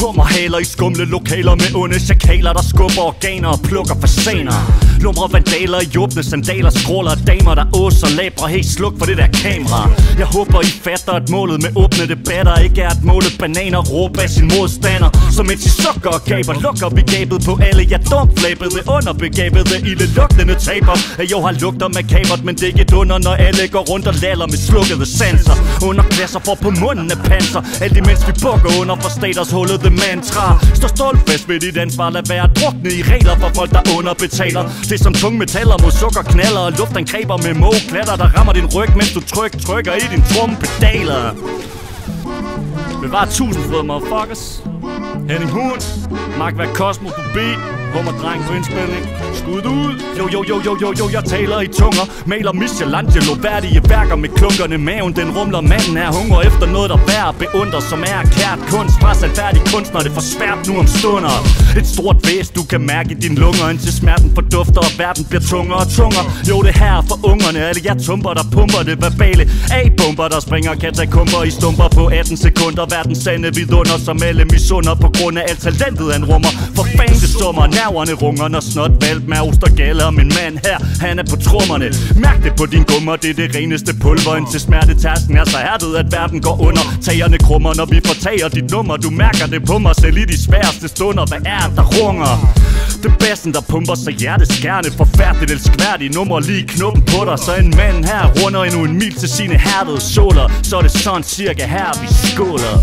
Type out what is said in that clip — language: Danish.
Hummerhaler i skumle lokaler med onde chakaler, der skubber organer og plukker fasaner. Lumre vandaler i åbne sandaler, skråler og damer, der åser labre. Helt sluk for det der kamera. Jeg håber I fatter, at målet med åbne debatter ikke er at måle bananer og råbe af sin modstander. Så mens I sukker og gaber, lukker vi gabet på alle. Jeg dumflæbede, underbegabede, ildelugtende taber. At jo har lugter makabert, men det er ikke et under, når alle går rundt og laller med slukkede sanser. Underklasser får på munden af panser, alt imens vi bukker under for staters hullede mantra. Stå stålfast ved dit ansvar, lad være drukne i regler for folk, der underbetaler. Det er som tunge metaller mod sukker, knaller og luftangreber med mågeklatter, der rammer din ryg, mens du trykker i din trompedaler. Bevar 1000 frød, motherfuckers. Henning Hund, Magtværk Cosmo på beat, Hummerdreng på indspilning. Skud ud. Jo, jeg taler i tunger. Maler Michelangelo værdige værker med klunkerne. Maven den rumler, manden er hunger efter noget der værd at beundre, som er kært kunst fra sandfærdig kunstner. Det er for svært nu om stunder. Et stort væs du kan mærke i dine lunger, indtil smerten fordufter og verden bliver tungere og tungere. Jo, det her er for ungerne, alle jer tumper der pumper det verbale. A-bomber der springer katakomber i stumper på 18 sekunder. Verdens sande vidunder, som alle misunder på grund af alt talentet han rummer. For fanden det summer, nerverne runger, når snot valp med ostergaller. Min mand her, han er på trummerne. Mærk det på din gummer, det er det reneste pulver. Indtil smertetærsken er så hærdet, at verden går under. Tagerne krummer, når vi fortager dit nummer. Du mærker det på mig selv i de sværeste stunder. Hvad er der runger? Det er bassen der pumper så hjerteskærende. Forfærdeligt elskværdigt nummer lige knuppen på dig. Så en mand her runder endnu en mil til sine hærdede såler. Så er det sådan cirka her vi skåler.